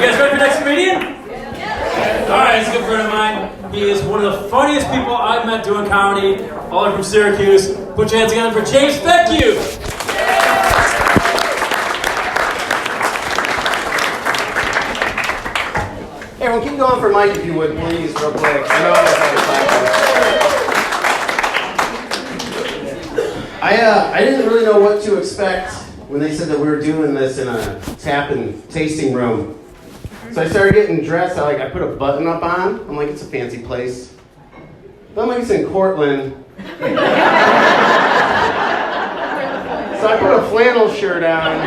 guys ready for the next comedian? Alright, he's a good friend of mine. He is one of the funniest people I've met doing comedy, all the way from Syracuse. Put your hands together for James Fecue. Hey, everyone, keep going for Mike if you would, please, real quick. I know I didn't really know what to expect when they said that we were doing this in a tap and tasting room. So I started getting dressed. I put a button up on. I'm like, it's a fancy place. But I'm like, it's in Cortland. So I put a flannel shirt on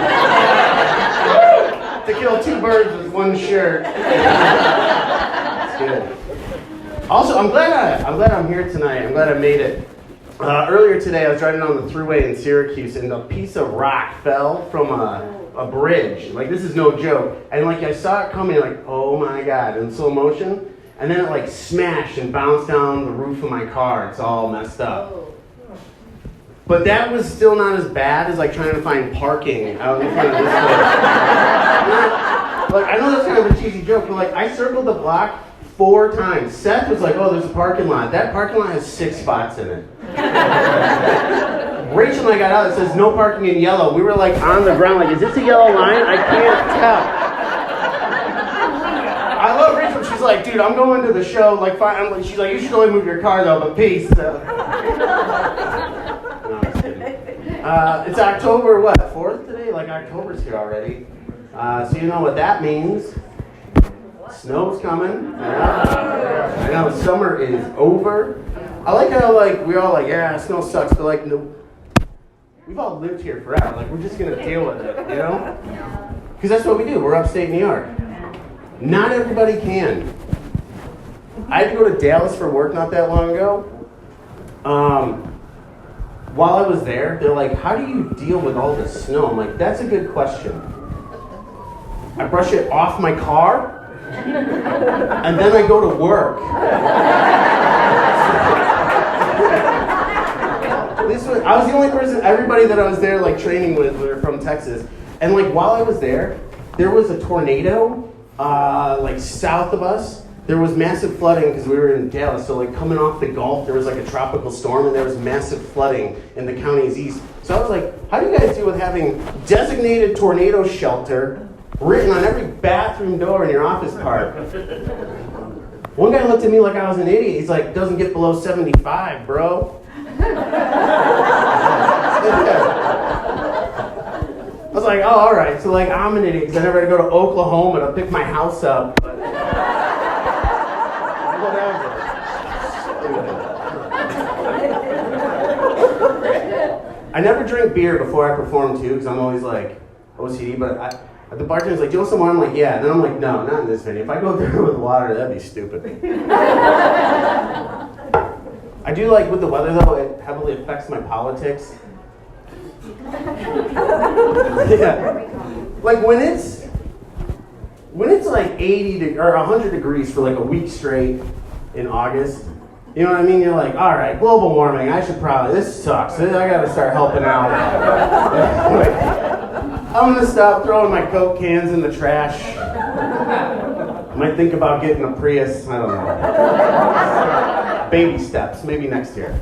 to kill two birds with one shirt. It's good. Also, I'm glad I'm here tonight. I'm glad I made it. Earlier today, I was driving down the thruway in Syracuse, and a piece of rock fell from a bridge. Like, this is no joke. And I saw it coming, oh my God, in slow motion. And then it smashed and bounced down the roof of my car. It's all messed up. But that was still not as bad as trying to find parking out in front of this place. I know that's kind of a cheesy joke, but I circled the block 4 times. Seth was like, oh, there's a parking lot. That parking lot has 6 spots in it. Rachel and I got out. It says no parking in yellow. We were on the ground, is this a yellow line? I can't tell. I love Rachel. She's like, dude, I'm going to the show. Fine. She's like, you should only move your car though, but peace. No, I'm just kidding. It's October 4th today? October's here already. So you know what that means. Snow's coming. I know summer is over. I like how we're all yeah, snow sucks, but no, we've all lived here forever. We're just gonna deal with it, you know? Because that's what we do. We're upstate New York. Not everybody can. I had to go to Dallas for work not that long ago. While I was there, they're like, how do you deal with all this snow? I'm like, that's a good question. I brush it off my car, and then I go to work. I was the only person, everybody that I was there training with were from Texas. And while I was there was a tornado south of us. There was massive flooding because we were in Dallas. So coming off the Gulf, there was a tropical storm and there was massive flooding in the counties east. So I was like, how do you guys deal with having designated tornado shelter written on every bathroom door in your office park? One guy looked at me like I was an idiot. He's like, doesn't get below 75, bro. I was like, oh, all right. So I'm an idiot because I never had to go to Oklahoma to pick my house up. I never drink beer before I perform too because I'm always OCD. But the bartender's like, do you want some water? I'm like, yeah. And then I'm like, no, not in this venue. If I go there with water, that'd be stupid. I do with the weather though, it heavily affects my politics. Yeah. When it's 80 or 100 degrees for a week straight in August, you know what I mean? You're like, all right, global warming, this sucks. I gotta start helping out. I'm gonna stop throwing my Coke cans in the trash. I might think about getting a Prius, I don't know. Baby steps, maybe next year.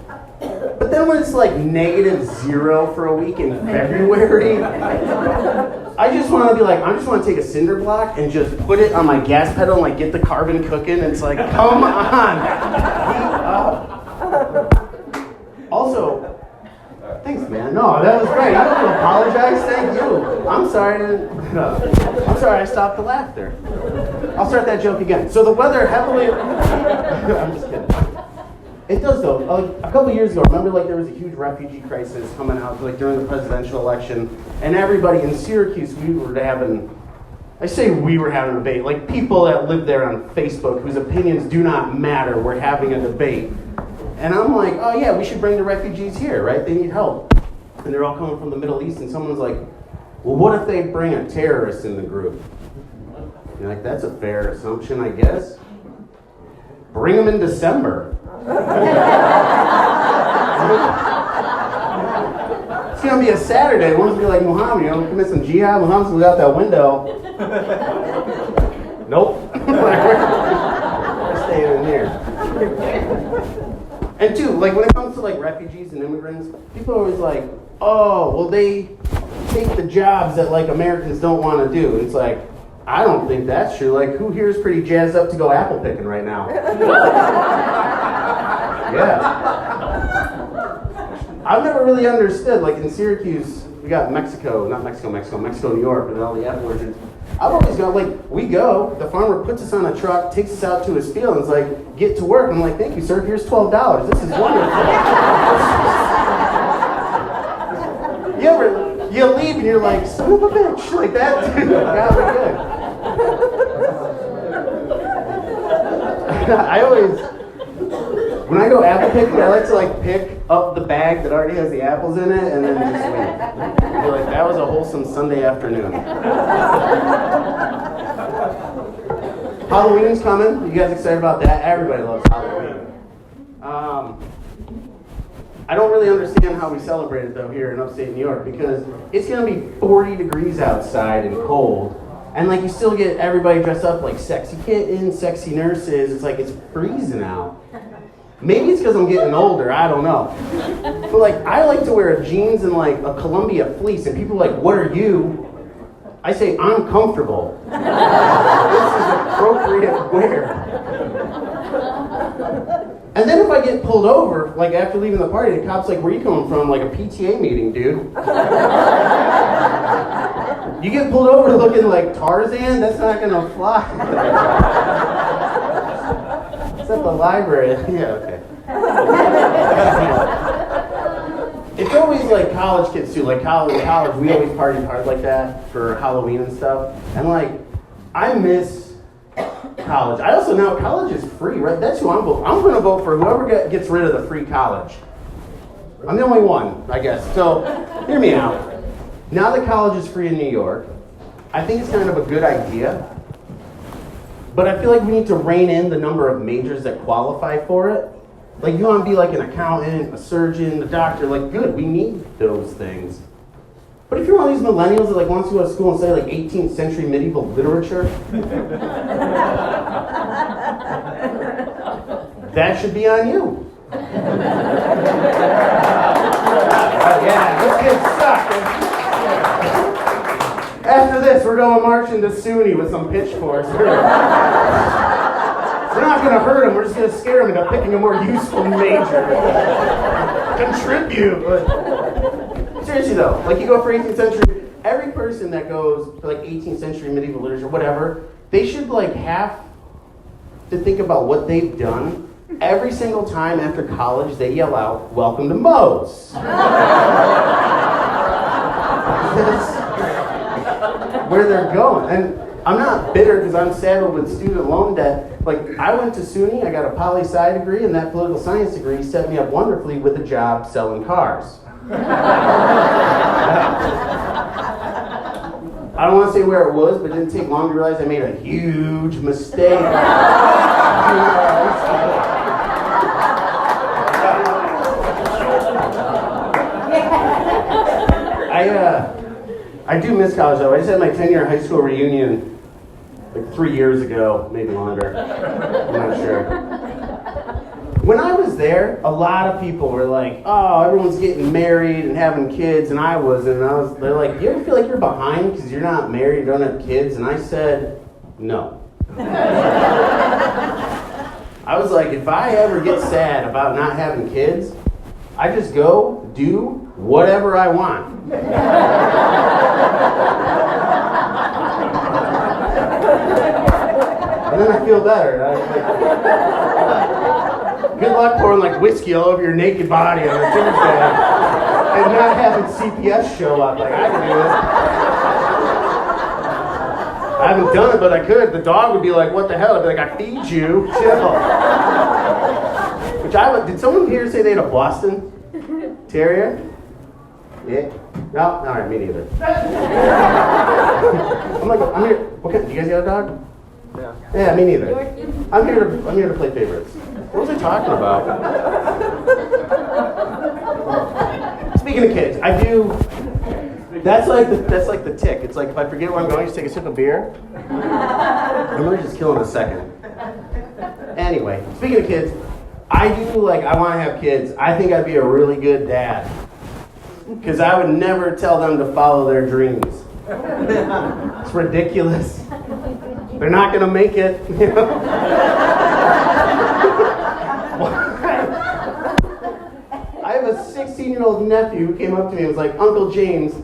But then when it's -0 for a week in February, I just want to be I just want to take a cinder block and just put it on my gas pedal and get the carbon cooking. It's come on, heat up. Also, thanks, man. No, that was great. You don't have to apologize. Thank you. I'm sorry. I'm sorry. I stopped the laughter. I'll start that joke again. So the weather heavily. I'm just kidding. It does though. A couple years ago, remember there was a huge refugee crisis coming out during the presidential election, and everybody in Syracuse, we were having a debate. People that live there on Facebook whose opinions do not matter were having a debate. And I'm like, oh yeah, we should bring the refugees here, right? They need help. And they're all coming from the Middle East, and someone's like, well, what if they bring a terrorist in the group? And you're like, that's a fair assumption, I guess. Bring them in December. It's gonna be a Saturday. One's gonna be like Muhammad, commit some jihad. Muhammad's gonna go out that window. Nope. We're staying in here. And two, like when it comes to like refugees and immigrants, people are always like, oh, well they take the jobs that like Americans don't want to do. And it's like, I don't think that's true. Like, who here is pretty jazzed up to go apple picking right now? Yeah. I've never really understood, like in Syracuse, we got Mexico, New York, and all the apple orchards. I've always gone, like, we go, the farmer puts us on a truck, takes us out to his field, and is like, get to work. I'm like, thank you, sir, here's $12. This is wonderful. You leave and you're like, son of a bitch, like that, dude, got me good. I always, when I go apple picking, I like to like pick up the bag that already has the apples in it and then just wait. You're like, that was a wholesome Sunday afternoon. Halloween's coming. You guys excited about that? Everybody loves Halloween. I don't really understand how we celebrate it though here in upstate New York because it's gonna be 40 degrees outside and cold. And like you still get everybody dressed up like sexy kittens, sexy nurses. It's like it's freezing out. Maybe it's because I'm getting older, I don't know. But like I like to wear jeans and like a Columbia fleece and people are like, what are you? I say, I'm comfortable. This is appropriate wear. And then if I get pulled over, like after leaving the party, the cop's like, where are you coming from? Like a PTA meeting, dude. You get pulled over looking like Tarzan, that's not gonna fly. It's at the library. Yeah, okay. It's always like college kids too. Like college, we always partied hard like that for Halloween and stuff. And like, I miss college. I also know college is free, right? That's who I'm voting. I'm going to vote for whoever gets rid of the free college. I'm the only one, I guess. So, hear me out. Now that college is free in New York, I think it's kind of a good idea. But I feel like we need to rein in the number of majors that qualify for it. Like, you want to be like an accountant, a surgeon, a doctor. Like, good, we need those things. But if you're one of these millennials that like wants to go to school and study like 18th century medieval literature, that should be on you. Yeah, this kid sucks. After this, we're going marching to SUNY with some pitchforks. We're not going to hurt him, we're just going to scare him into picking a more useful major. Contribute. Seriously though, like you go for 18th century, every person that goes for like 18th century medieval literature, whatever, they should like have to think about what they've done every single time after college they yell out, welcome to Moe's. That's where they're going. And I'm not bitter because I'm saddled with student loan debt. Like, I went to SUNY, I got a poli-sci degree, and that political science degree set me up wonderfully with a job selling cars. I don't want to say where it was, but it didn't take long to realize I made a huge mistake. I do miss college though. I just had my 10-year high school reunion like 3 years ago, maybe longer. I'm not sure. When I was there, a lot of people were like, oh, everyone's getting married and having kids, and I wasn't. And they're like, you ever feel like you're behind because you're not married, you don't have kids? And I said, no. I was like, if I ever get sad about not having kids, I just go do whatever I want. And then I feel better. Good luck pouring like whiskey all over your naked body on a Tuesday and not having CPS show up. Like, I can do it. I haven't done it, but I could. The dog would be like, what the hell? I'd be like, I feed you. Chill. Which I would. Did someone here say they had a Boston Terrier? Yeah? No? All right, me neither. I'm here. What kind? Do you guys got a dog? Yeah, me neither. I'm here to play favorites. What was I talking about? Speaking of kids, I do. That's like the tick. It's like if I forget where I'm going, just take a sip of beer. might just kill in a second. Anyway, speaking of kids, I want to have kids. I think I'd be a really good dad. Because I would never tell them to follow their dreams. It's ridiculous. They're not going to make it. You know? I have a 16-year-old nephew who came up to me and was like, Uncle James,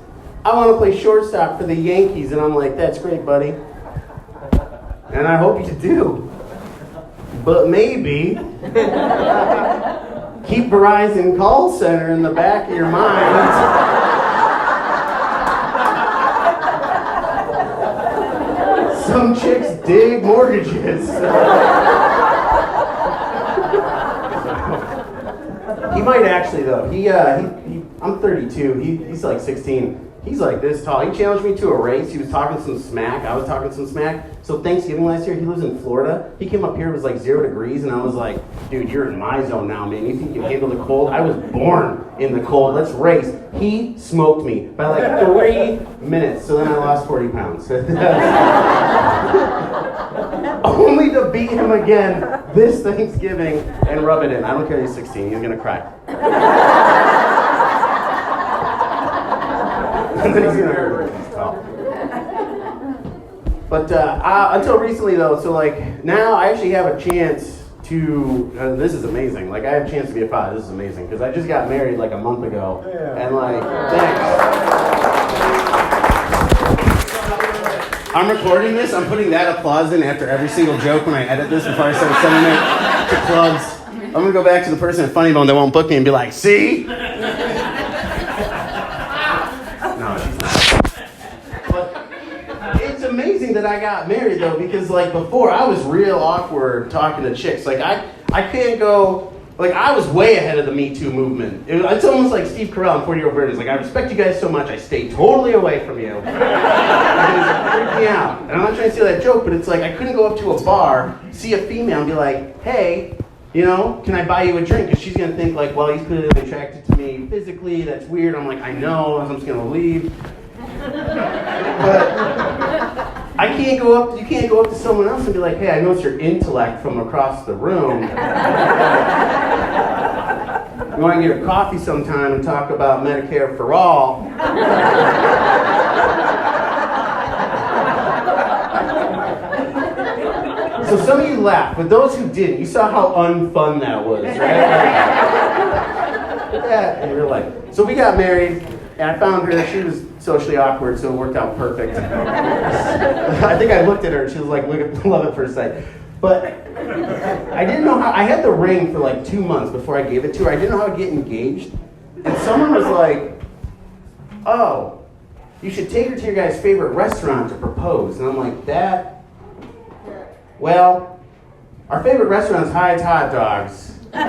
I want to play shortstop for the Yankees. And I'm like, that's great, buddy. And I hope you do. But maybe keep Verizon call center in the back of your mind. Some chicks dig mortgages. He might actually, though. I'm 32. He's like 16. He's like this tall. He challenged me to a race. He was talking some smack. I was talking some smack. So Thanksgiving last year, he lives in Florida. He came up here, it was like 0 degrees, and I was like, dude, you're in my zone now, man. You think you can handle the cold? I was born in the cold. Let's race. He smoked me by like 3 minutes. So then I lost 40 pounds. Only to beat him again this Thanksgiving and rub it in. I don't care, he's 16. He's going to cry. And then he's going to hurt. He's tall. But until recently, though, so like now I actually have a chance to, this is amazing. Like I have a chance to be a father. This is amazing because I just got married like a month ago. Yeah. And like, thanks. I'm recording this. I'm putting that applause in after every single joke when I edit this before I start sending it to clubs. I'm going to go back to the person at Funny Bone that won't book me and be like, see? No, she's not. But it's amazing that I got married, though, because, like, before I was real awkward talking to chicks. Like, I can't go... Like, I was way ahead of the Me Too movement. It's almost like Steve Carell in 40-Year-Old Virgin. Like, I respect you guys so much, I stay totally away from you. Because it freaked me out. And I'm not trying to steal that joke, but it's like I couldn't go up to a bar, see a female, and be like, hey, you know, can I buy you a drink? Because she's going to think, like, well, he's clearly attracted to me physically. That's weird. I'm like, I know. I'm just going to leave. But I can't go up. You can't go up to someone else and be like, hey, I noticed your intellect from across the room. You want to get a coffee sometime and talk about Medicare for all? So some of you laughed, but those who didn't, you saw how unfun that was, right? Yeah, in real life. So we got married, and I found her. She was socially awkward, so it worked out perfect. I think I looked at her, and she was like, love at first sight. But I didn't know how, I had the ring for like 2 months before I gave it to her. I didn't know how to get engaged. And someone was like, oh, you should take her to your guy's favorite restaurant to propose. And I'm like, that? Well, our favorite restaurant is Hyde's Hot Dogs. I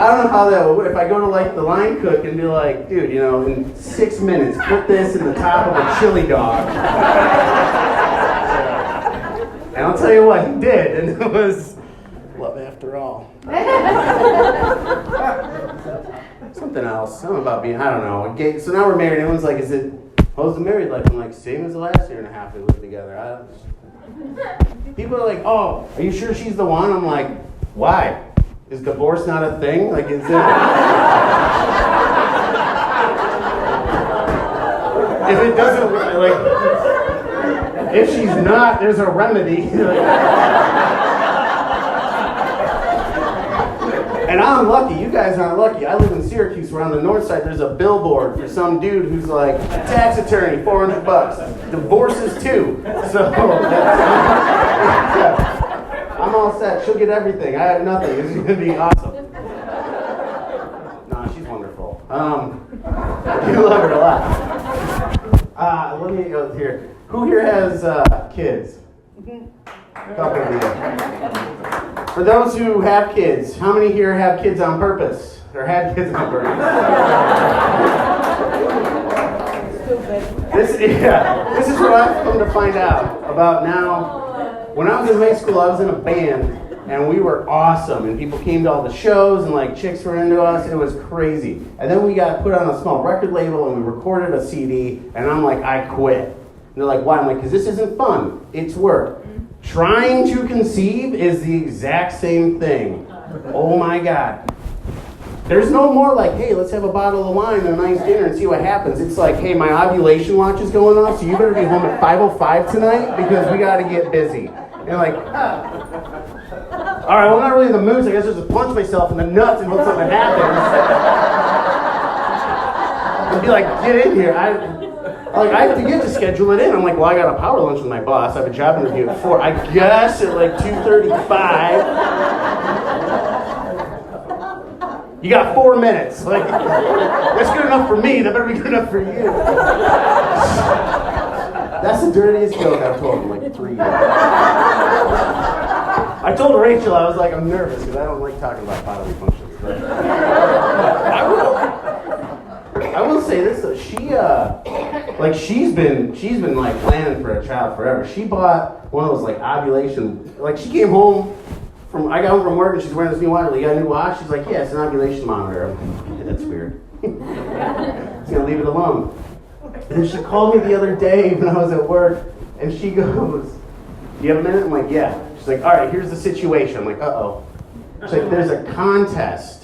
don't know how that would work. If I go to like the line cook and be like, dude, you know, in 6 minutes, put this in the top of a chili dog. And I'll tell you what, he did, and it was love after all. Something else. Something about being, I don't know. So now we're married, everyone's like, how's the married life? I'm like, same as the last 1.5 years we lived together. People are like, oh, are you sure she's the one? I'm like, why? Is divorce not a thing? Like, is it? If it doesn't, like, if she's not, there's a remedy. And I'm lucky. You guys aren't lucky. I live in Syracuse, where on the north side there's a billboard for some dude who's like, tax attorney, $400. Divorces too. So I'm all set. She'll get everything. I have nothing. This is going to be awesome. Nah, she's wonderful. You love her a lot. Let me go here. Who here has kids? Couple of you. For those who have kids, how many here have kids on purpose? Or had kids on purpose? This is what I've come to find out about now. When I was in high school, I was in a band, and we were awesome. And people came to all the shows, and like chicks were into us. It was crazy. And then we got put on a small record label, and we recorded a CD. And I'm like, I quit. they're like, why? I'm like, because this isn't fun. It's work. Trying to conceive is the exact same thing. Oh my God. There's no more like, hey, let's have a bottle of wine and a nice dinner and see what happens. It's like, hey, my ovulation watch is going off, so you better be home at 5:05 tonight because we got to get busy. And like, all right, well, I'm not really in the mood, so I guess I'll just punch myself in the nuts and hope something happens. And be like, get in here. I have to get to schedule it in. I'm like, well, I got a power lunch with my boss. I have a job interview at 4. I guess at like 2:35. You got 4 minutes. Like, that's good enough for me. That better be good enough for you. That's the dirtiest joke I've told in like 3 years. I told Rachel, I was like, I'm nervous because I don't like talking about bodily functions. But I will say this though. She's been like planning for a child forever. She bought one of those like ovulation. Like she came home. I got home from work and she's wearing this new watch. Like, you got a new watch? She's like, yeah, it's an ovulation monitor. I'm like, yeah, that's weird. Just gonna leave it alone. And then she called me the other day when I was at work, and she goes, "Do you have a minute?" I'm like, "Yeah." She's like, "All right, here's the situation." I'm like, "Uh-oh." She's like, "There's a contest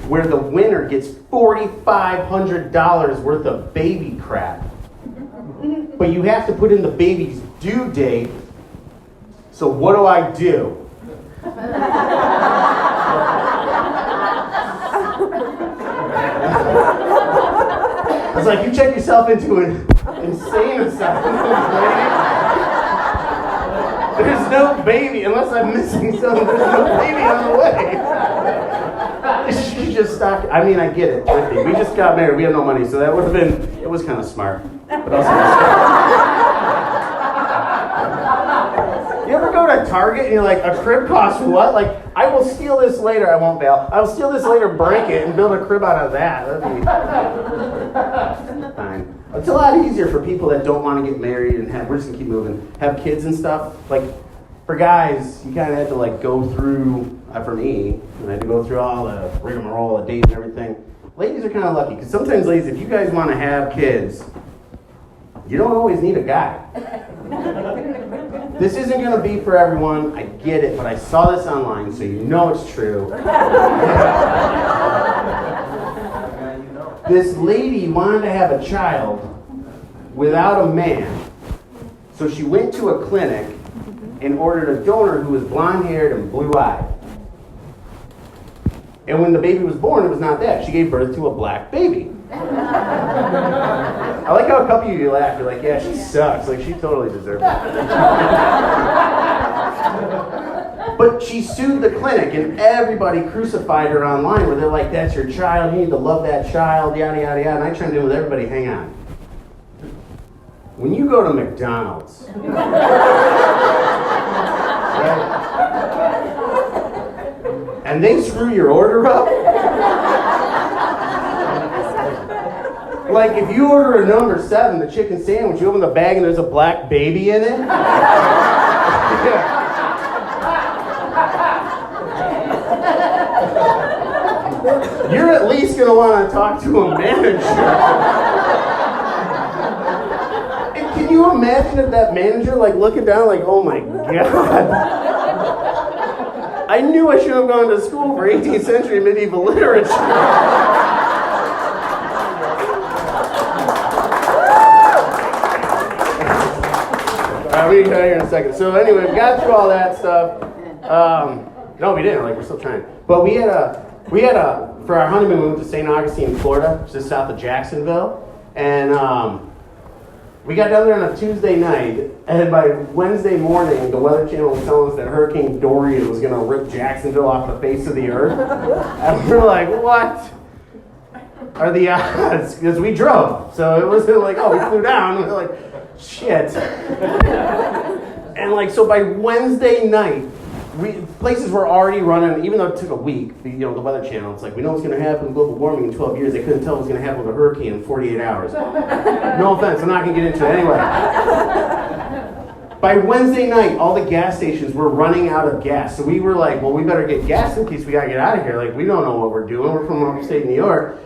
where the winner gets $4,500 worth of baby crap, but you have to put in the baby's due date. So what do I do?" I was like, you check yourself into an insane asylum, lady. There's no baby, unless I'm missing something, there's no baby on the way. She just stopped. I mean, I get it. We just got married, we have no money, so that would have been, it was kind of smart. But also, you ever go to Target and you're like, a crib costs what? Like, I will steal this later. I won't bail. I will steal this later, break it, and build a crib out of that. That'd be fine. It's a lot easier for people that don't want to get married and we're just going to keep moving, have kids and stuff. Like, for guys, you kind of have to, like, go through, for me, I had to go through all the rigmarole, the dates and everything. Ladies are kind of lucky, because sometimes, ladies, if you guys want to have kids, you don't always need a guy. This isn't going to be for everyone. I get it, but I saw this online, so you know it's true. This lady wanted to have a child without a man. So she went to a clinic and ordered a donor who was blonde-haired and blue-eyed. And when the baby was born, it was not that. She gave birth to a black baby. I like how a couple of you laugh. You're like, yeah, she sucks. Like, she totally deserved it. But she sued the clinic, and everybody crucified her online where they're like, that's your child, you need to love that child, yada, yada, yada. And I try to do with everybody, hang on. When you go to McDonald's, right, and they screw your order up, like if you order a number 7, the chicken sandwich, you open the bag and there's a black baby in it. Yeah. You're at least going to want to talk to a manager. And can you imagine if that manager, like, looking down like, oh my God. I knew I should have gone to school for 18th century medieval literature. Alright, we can get out here in a second. So anyway, we got through all that stuff. No, we didn't. Like, we're still trying. But we had a for our honeymoon, we went to St. Augustine, Florida, just south of Jacksonville, and we got down there on a Tuesday night, and by Wednesday morning, the Weather Channel was telling us that Hurricane Dorian was going to rip Jacksonville off the face of the earth, and we were like, what are the odds? Because we drove, so it wasn't like, oh, we flew down, we were like, shit. And like, so by Wednesday night, places were already running, even though it took a week, the Weather Channel, it's like, we know what's going to happen with global warming in 12 years. They couldn't tell what was going to happen with a hurricane in 48 hours. No offense, I'm not going to get into it anyway. By Wednesday night, all the gas stations were running out of gas. So we were like, well, we better get gas in case we got to get out of here. Like, we don't know what we're doing. We're from upstate New York.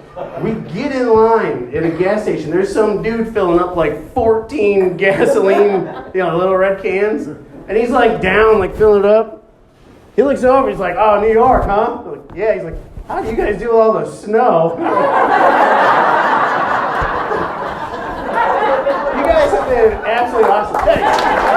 We get in line at a gas station. There's some dude filling up like 14 gasoline, little red cans. And he's like down, like filling it up. He looks over, he's like, oh, New York, huh? I'm like, yeah, he's like, how do you guys do all the snow? You guys have been absolutely awesome. Thanks.